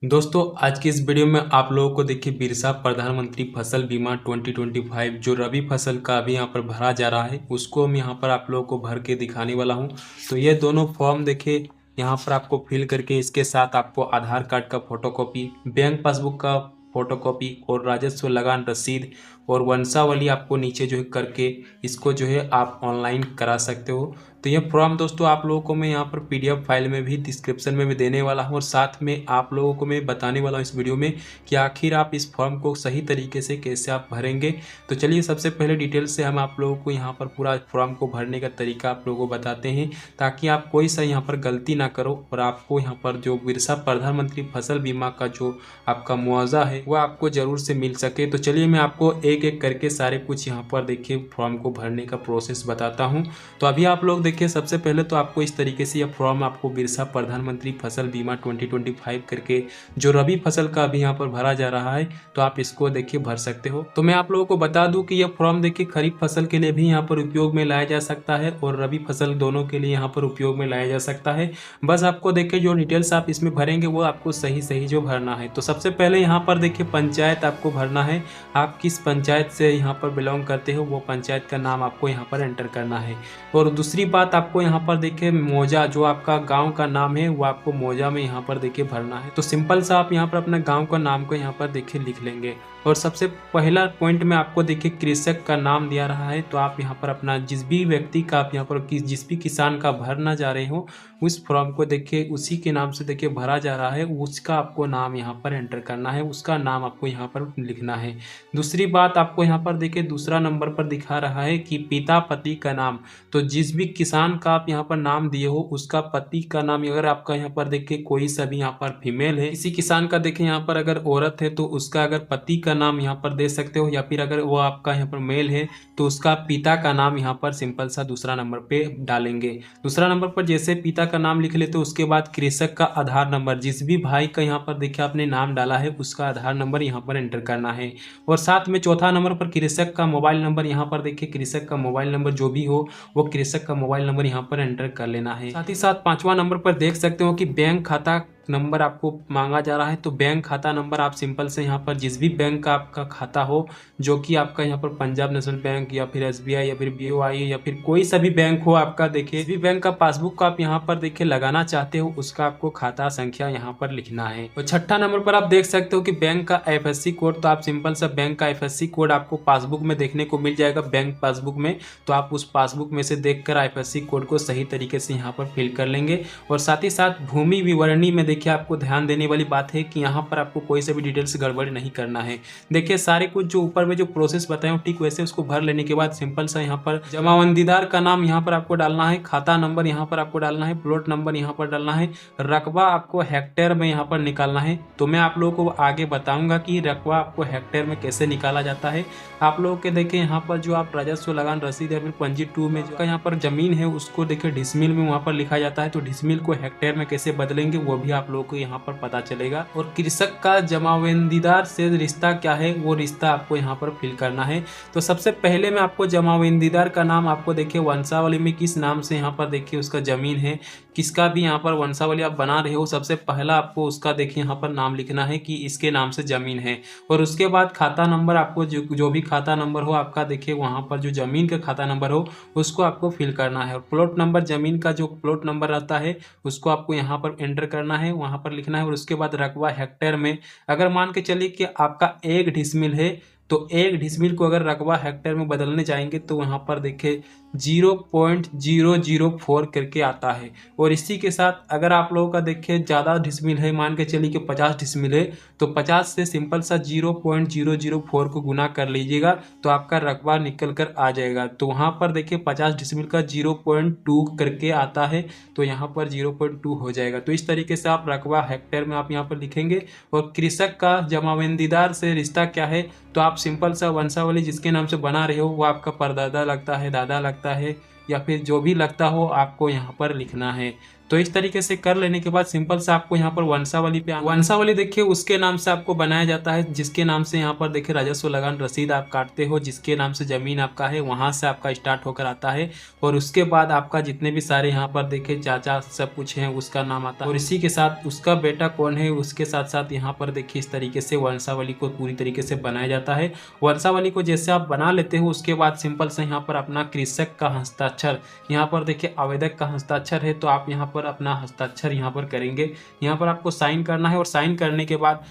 दोस्तों आज की इस वीडियो में आप लोगों को देखिए बिरसा प्रधानमंत्री फसल बीमा 2025 जो रबी फसल का अभी यहाँ पर भरा जा रहा है उसको मैं यहाँ पर आप लोगों को भर के दिखाने वाला हूँ। तो ये दोनों फॉर्म देखिए यहाँ पर आपको फिल करके इसके साथ आपको आधार कार्ड का फोटोकॉपी, बैंक पासबुक का फोटोकॉपी और राजस्व लगान रसीद और वंशावली आपको नीचे जो है करके इसको जो है आप ऑनलाइन करा सकते हो। तो ये फॉर्म दोस्तों आप लोगों को मैं यहाँ पर पीडीएफ फाइल में भी डिस्क्रिप्शन में भी देने वाला हूँ और साथ में आप लोगों को मैं बताने वाला हूँ इस वीडियो में कि आखिर आप इस फॉर्म को सही तरीके से कैसे आप भरेंगे। तो चलिए सबसे पहले डिटेल से हम आप लोगों को यहाँ पर पूरा फॉर्म को भरने का तरीका आप लोगों को बताते हैं ताकि आप कोई सा यहाँ पर गलती ना करो और आपको यहाँ पर जो बिरसा प्रधानमंत्री फसल बीमा का जो आपका मुआवजा है वह आपको जरूर से मिल सके। तो चलिए मैं आपको एक एक करके सारे कुछ यहाँ पर देखिए फॉर्म को भरने का प्रोसेस बताता हूँ। तो अभी आप लोग देखिए सबसे पहले तो आपको इस तरीके से यह फॉर्म आपको बिरसा प्रधानमंत्री फसल बीमा 2025 करके जो रबी फसल का अभी यहाँ पर भरा जा रहा है तो आप इसको देखिए भर सकते हो। तो मैं आप लोगों को बता दूं कि यह फॉर्म देखिए खरीफ फसल के लिए भी यहाँ पर उपयोग में लाया जा सकता है और रबी फसल दोनों के लिए यहाँ पर उपयोग में लाया जा सकता है। बस आपको देखिए जो डिटेल्स आप इसमें भरेंगे वो आपको सही सही जो भरना है। तो सबसे पहले यहाँ पर देखिए पंचायत आपको भरना है, आप किस पंचायत से यहाँ पर बिलोंग करते हो वो पंचायत का नाम आपको यहाँ पर एंटर करना है। और दूसरी बात आपको यहाँ पर देखिए मौजा जो आपका गांव का नाम है वो आपको मौजा में यहाँ पर देखिए भरना है। तो सिंपल सा आप यहाँ पर अपना गांव का नाम को यहाँ पर देखिए लिख लेंगे। और सबसे पहला पॉइंट में आपको देखिए कृषक का नाम दिया रहा है तो आप यहाँ पर अपना जिस भी व्यक्ति का आप यहाँ पर जिस भी किसान का भरना जा रहे हो उस फॉर्म को देखिए उसी के नाम से देखिए भरा जा रहा है उसका आपको नाम यहाँ पर एंटर करना है, उसका नाम आपको यहाँ पर लिखना है। दूसरी बात आपको यहाँ पर देखिए दूसरा नंबर पर दिखा रहा है कि पिता पति का नाम, तो जिस भी किसान का आप यहाँ पर नाम दिए हो उसका पति का नाम, अगर आपका यहाँ पर देखिए कोई सा भी यहाँ पर फीमेल है, किसी किसान का देखिए यहाँ पर अगर औरत है तो उसका अगर पति का नाम यहाँ पर दे सकते हो या फिर अगर वो आपका यहाँ पर मेल है तो उसका पिता का नाम यहाँ पर सिंपल सा दूसरा नंबर पे डालेंगे। दूसरा नंबर पर जैसे पिता का नाम लिख लेते तो उसके बाद कृषक का आधार नंबर, जिस भी भाई का यहाँ पर देखिए आपने नाम डाला है उसका आधार नंबर यहाँ पर एंटर करना है। और साथ में चौथा नंबर पर कृषक का मोबाइल नंबर, यहाँ पर देखिए कृषक का मोबाइल नंबर जो भी हो वो कृषक का मोबाइल नंबर यहाँ पर एंटर कर लेना है। साथ ही साथ पांचवा नंबर पर देख सकते हो कि बैंक खाता नंबर आपको मांगा जा रहा है। तो बैंक खाता नंबर आप सिंपल से यहाँ पर जिस भी बैंक का आपका खाता हो, जो कि आपका यहाँ पर पंजाब नेशनल बैंक या फिर एसबीआई या फिर बीओआई या फिर कोई सा भी बैंक हो आपका, देखिए भी बैंक का पासबुक का आप यहाँ पर देखिए लगाना चाहते हो उसका आपको खाता संख्या यहाँ पर लिखना है। और छठा नंबर पर आप देख सकते हो कि बैंक का एफएससी कोड, तो आप सिंपल सा बैंक का एफएससी कोड आपको पासबुक में देखने को मिल जाएगा बैंक पासबुक में, तो आप उस पासबुक में से देखकर एफएससी कोड को सही तरीके से यहाँ पर फिल कर लेंगे। और साथ ही साथ भूमि विवरणी में देखिए आपको ध्यान देने वाली बात है कि यहाँ पर आपको कोई से भी डिटेल्स गड़बड़ नहीं करना है। देखिए सारे कुछ जो ऊपर में जो प्रोसेस बताया हूँ ठीक वैसे उसको भर लेने के बाद सिंपल सा यहाँ पर जमाबंदीदार का नाम यहाँ पर आपको डालना है, खाता नंबर यहाँ पर आपको डालना है, प्लॉट नंबर यहाँ पर डालना है, रकबा आपको हेक्टेयर में यहाँ पर निकालना है। तो मैं आप लोगों को आगे बताऊंगा कि रकबा आपको हेक्टेयर में कैसे निकाला जाता है। आप लोगों के देखिए यहाँ पर जो आप राजस्व लगान रसीद या फिर पंजी 2 में जो यहाँ पर जमीन है उसको देखिए डिसमिल में वहाँ पर लिखा जाता है, तो डिसमिल को हेक्टेयर में कैसे बदलेंगे वो भी आप लोगों को यहाँ पर पता चलेगा। और कृषक का जमाबंदीदार से रिश्ता क्या है वो रिश्ता आपको यहाँ पर फिल करना है। तो सबसे पहले में आपको जमाबंदीदार का नाम आपको देखिए वंशावली में किस नाम से यहाँ पर देखिए उसका जमीन है, किसका भी यहाँ पर वंशावली आप बना रहे हो सबसे पहला आपको उसका देखिए यहाँ पर नाम लिखना है कि इसके नाम से जमीन है। और उसके बाद खाता नंबर आपको जो भी खाता नंबर हो आपका देखिए वहाँ पर जो जमीन का खाता नंबर हो उसको आपको फिल करना है। और प्लॉट नंबर जमीन का जो प्लॉट नंबर रहता है उसको आपको यहाँ पर एंटर करना है, वहाँ पर लिखना है। और उसके बाद रकबा हेक्टेयर में, अगर मान के चलिए कि आपका 1 डिसमिल है तो 1 डिसमिल को अगर रकबा हेक्टेयर में बदलने जाएंगे तो वहाँ पर देखिए 0.004 करके आता है। और इसी के साथ अगर आप लोगों का देखिए ज़्यादा डिसमिल है, मान के चलिए कि 50 डिसमिल है तो 50 से सिंपल सा 0.004 को गुना कर लीजिएगा तो आपका रकबा निकल कर आ जाएगा। तो वहाँ पर देखिए 50 डिसमिल का 0.2 करके आता है तो यहाँ पर 0.2 हो जाएगा। तो इस तरीके से आप रकबा हेक्टेयर में आप यहाँ पर लिखेंगे। और कृषक का जमाबंदीदार से रिश्ता क्या है, तो आप सिंपल सा वंशावली जिसके नाम से बना रहे हो वो आपका परदादा लगता है, दादा लगता है या फिर जो भी लगता हो आपको यहाँ पर लिखना है। तो इस तरीके से कर लेने के बाद सिंपल से आपको यहाँ पर वंशावली पे वंशावली देखिए उसके नाम से आपको बनाया जाता है जिसके नाम से यहाँ पर देखिए राजस्व लगान रसीद आप काटते हो, जिसके नाम से जमीन आपका है वहाँ से आपका स्टार्ट होकर आता है। और उसके बाद आपका जितने भी सारे यहाँ पर देखिए चाचा सब कुछ हैं उसका नाम आता है, और इसी के साथ उसका बेटा कौन है उसके साथ साथ यहाँ पर देखिए इस तरीके से वंशावली को पूरी तरीके से बनाया जाता है। वंशावली को जैसे आप बना लेते हो उसके बाद सिंपल से यहाँ पर अपना कृषक का हस्ताक्षर, यहाँ पर देखिए आवेदक का हस्ताक्षर है तो आप यहाँ पर अपना हस्ताक्षर यहाँ पर करेंगे। यहाँ पर आपको साइन करना है और साइन करने के बाद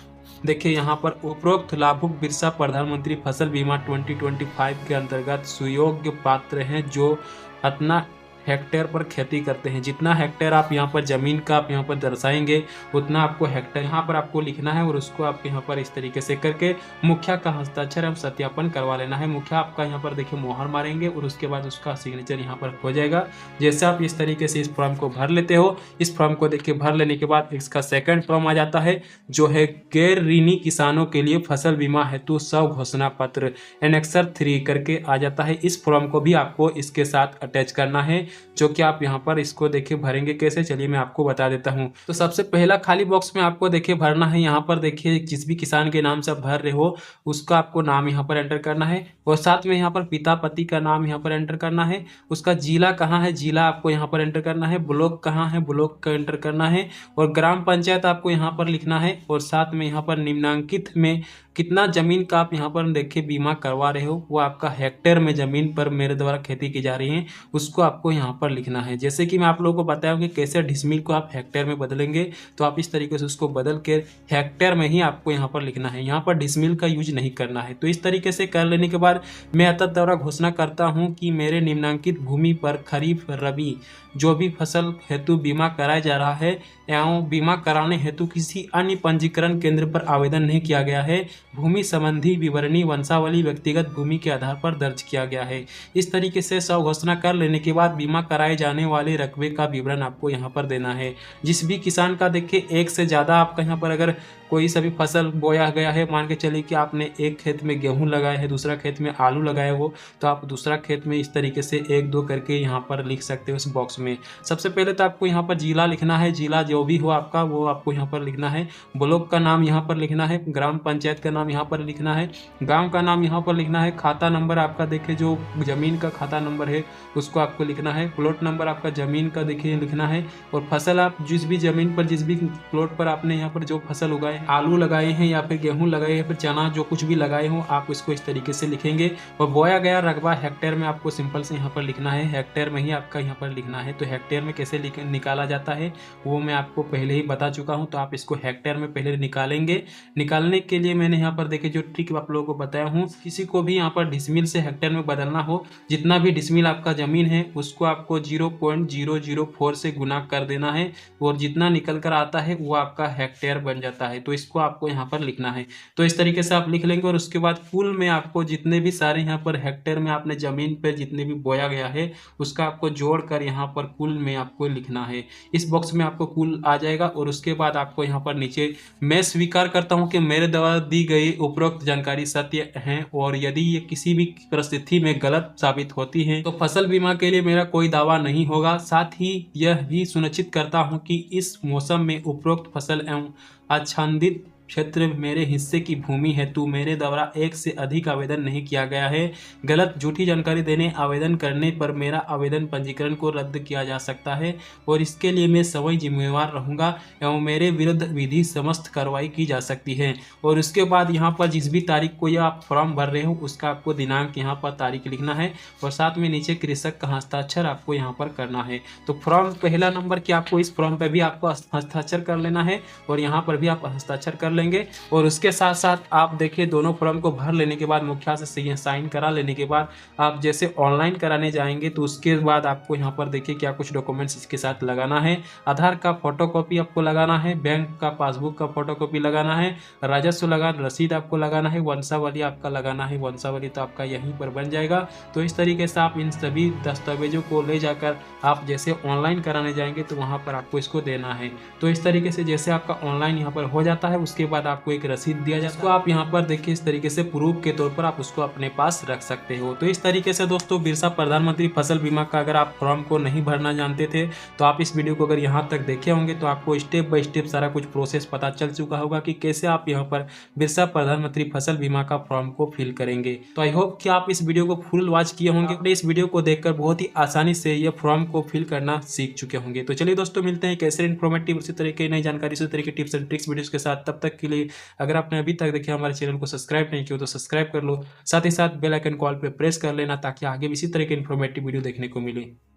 देखिए यहाँ पर उपरोक्त लाभुक बिरसा प्रधानमंत्री फसल बीमा 2025 के अंतर्गत सुयोग्य पात्र हैं जो अपना हेक्टेयर पर खेती करते हैं। जितना हेक्टेयर आप यहाँ पर ज़मीन का आप यहाँ पर दर्शाएंगे उतना आपको हेक्टेयर यहाँ पर आपको लिखना है और उसको आप यहाँ पर इस तरीके से करके मुखिया का हस्ताक्षर हम सत्यापन करवा लेना है। मुखिया आपका यहाँ पर देखिए मोहर मारेंगे और उसके बाद उसका सिग्नेचर यहाँ पर हो जाएगा। जैसे आप इस तरीके से इस फॉर्म को भर लेते हो, इस फॉर्म को देखिए भर लेने के बाद इसका सेकंड फॉर्म आ जाता है जो है गैर ऋणी किसानों के लिए फसल बीमा हेतु स्व घोषणा पत्र एनेक्सर 3 करके आ जाता है। इस फॉर्म को भी आपको इसके साथ अटैच करना है जो कि आप यहाँ पर इसको देखिए भरेंगे कैसे, चलिए मैं आपको बता देता हूँ। तो सबसे पहला खाली बॉक्स में आपको देखिए भरना है, यहाँ पर देखिए जिस भी किसान के नाम से आप भर रहे हो उसका आपको नाम यहाँ पर एंटर करना है और साथ में यहाँ पर पिता पति का नाम यहाँ पर एंटर करना है। उसका जिला कहाँ है, जिला आपको यहाँ पर एंटर करना है। ब्लॉक कहाँ है, ब्लॉक का एंटर करना है और ग्राम पंचायत आपको यहाँ पर लिखना है और साथ में यहाँ पर निम्नांकित में कितना जमीन का आप यहाँ पर देखिए बीमा करवा रहे हो, वो आपका हेक्टेयर में जमीन पर मेरे द्वारा खेती की जा रही है उसको आपको यहाँ पर लिखना है। जैसे कि मैं आप लोगों को बताया कि कैसे डिसमिल को आप हेक्टेयर में बदलेंगे, तो आप इस तरीके से उसको बदल के हेक्टेयर में ही आपको यहाँ पर लिखना है, यहाँ पर डिसमिल का यूज नहीं करना है। तो इस तरीके से कर लेने के बाद मैं अतः द्वारा घोषणा करता हूँ कि मेरे निम्नांकित भूमि पर खरीफ रबी जो भी फसल हेतु बीमा कराया जा रहा है एवं बीमा कराने हेतु किसी अन्य पंजीकरण केंद्र पर आवेदन नहीं किया गया है, भूमि संबंधी विवरणी वंशावली व्यक्तिगत भूमि के आधार पर दर्ज किया गया है। इस तरीके से स्व घोषणा कर लेने के बाद बीमा कराए जाने वाले रकबे का विवरण आपको यहाँ पर देना है। जिस भी किसान का देखिए एक से ज़्यादा आपका यहाँ पर अगर कोई सभी फसल बोया गया है, मान के चलिए कि आपने एक खेत में गेहूं लगाया है, दूसरा खेत में आलू लगाया हो, तो आप दूसरा खेत में इस तरीके से 1-2 करके यहाँ पर लिख सकते हो इस बॉक्स में। सबसे पहले तो आपको यहाँ पर जिला लिखना है, जिला जो भी हो आपका वो आपको यहाँ पर लिखना है, ब्लॉक का नाम यहाँ पर लिखना है, ग्राम पंचायत का नाम यहाँ पर लिखना है, गाँव का नाम यहाँ पर लिखना है, खाता नंबर आपका देखिए जो जमीन का खाता नंबर है उसको आपको लिखना है, प्लॉट नंबर आपका जमीन का देखिए लिखना है और फसल आप जिस भी जमीन पर जिस भी प्लॉट पर आपने यहाँ पर जो फसल उगाए, आलू लगाए हैं या फिर गेहूं लगाए या फिर चना जो कुछ भी लगाए हो आप इसको इस तरीके से लिखेंगे। और बोया गया रकबा हेक्टेयर में आपको सिंपल से यहाँ पर लिखना है, हेक्टेयर में ही आपका यहाँ पर लिखना है। तो हेक्टेयर में कैसे निकाला जाता है वो मैं आपको पहले ही बता चुका हूँ, तो आप इसको हेक्टेयर में पहले निकालेंगे। निकालने के लिए मैंने यहाँ पर देखिए जो ट्रिक आप लोगों को बताया हूँ, किसी को भी यहाँ पर डिसमिल से हेक्टेयर में बदलना हो, जितना भी डिसमिल आपका जमीन है उसको आपको 0.004 से गुना कर देना है और जितना निकल कर आता है वो आपका हेक्टेयर बन जाता है। तो इसको आपको यहाँ पर लिखना है। तो इस तरीके से आप लिख लेंगे और उसके बाद कुल में आपको जितने भी सारे यहाँ पर हेक्टेयर में आपने जमीन पर जितने भी बोया गया है उसका आपको जोड़कर यहाँ पर कुल में आपको लिखना है। इस बॉक्स में आपको कुल आ जाएगा और उसके बाद आपको यहाँ पर नीचे मैं स्वीकार करता हूँ कि मेरे द्वारा दी गई उपरोक्त जानकारी सत्य है और यदि ये किसी भी परिस्थिति में गलत साबित होती है तो फसल बीमा के लिए मेरा कोई दावा नहीं होगा। साथ ही यह भी सुनिश्चित करता हूँ कि इस मौसम में उपरोक्त फसल एवं आच्छादित क्षेत्र मेरे हिस्से की भूमि हेतु मेरे द्वारा एक से अधिक आवेदन नहीं किया गया है। गलत झूठी जानकारी देने आवेदन करने पर मेरा आवेदन पंजीकरण को रद्द किया जा सकता है और इसके लिए मैं स्वयं जिम्मेवार रहूंगा एवं मेरे विरुद्ध विधि समस्त कार्रवाई की जा सकती है। और उसके बाद यहाँ पर जिस भी तारीख को यह आप फॉर्म भर रहे हो उसका आपको दिनांक यहाँ पर तारीख लिखना है और साथ में नीचे कृषक का हस्ताक्षर आपको यहाँ पर करना है। तो फॉर्म पहला नंबर की आपको इस फॉर्म पर भी आपको हस्ताक्षर कर लेना है और यहाँ पर भी आप हस्ताक्षर कर लेंगे। और उसके साथ साथ आप देखिए दोनों फॉर्म को भर लेने के बाद मुखिया से साइन करा लेने के बाद आप जैसे ऑनलाइन कराने जाएंगे तो उसके बाद आपको यहाँ पर देखिए क्या कुछ डॉक्यूमेंट्स इसके साथ लगाना है। आधार का फोटोकॉपी आपको लगाना है, बैंक का पासबुक का फोटोकॉपी लगाना है, राजस्व लगान रसीद आपको लगाना है, वंशावली आपका लगाना है, वंशावली तो आपका यहीं पर बन जाएगा। तो इस तरीके से आप इन सभी दस्तावेजों को ले जाकर आप जैसे ऑनलाइन कराने जाएंगे तो वहाँ पर आपको इसको देना है। तो इस तरीके से जैसे आपका ऑनलाइन यहाँ पर हो जाता है उसके बाद आपको एक रसीद दिया जाता है, उसको आप यहाँ पर देखिए इस तरीके से प्रूफ के तौर पर आप उसको अपने पास रख सकते हो। तो इस तरीके से दोस्तों बिरसा प्रधानमंत्री फसल बीमा का अगर आप फॉर्म को नहीं भरना जानते थे तो आप इस वीडियो को अगर यहाँ तक देखे होंगे तो आपको स्टेप बाय स्टेप सारा कुछ प्रोसेस पता चल चुका होगा कि कैसे आप यहाँ पर बिरसा प्रधानमंत्री फसल बीमा का फॉर्म को फिल करेंगे। तो आई होप कि आप इस वीडियो को फुल वॉच किए होंगे, अपने इस वीडियो को देखकर बहुत ही आसानी से ये फॉर्म को फिल करना सीख चुके होंगे। तो चलिए दोस्तों मिलते हैं कैसे इन्फॉर्मेटिव उसी तरह की नई जानकारी उसी तरह की टिप्स एंड ट्रिक्स वीडियोस के साथ। तब तक के लिए अगर आपने अभी तक देखिए हमारे चैनल को सब्सक्राइब नहीं किया तो सब्सक्राइब कर लो, साथ ही साथ बेल आइकन कॉल पे प्रेस कर लेना ताकि आगे भी इसी तरह के इन्फॉर्मेटिव वीडियो देखने को मिले।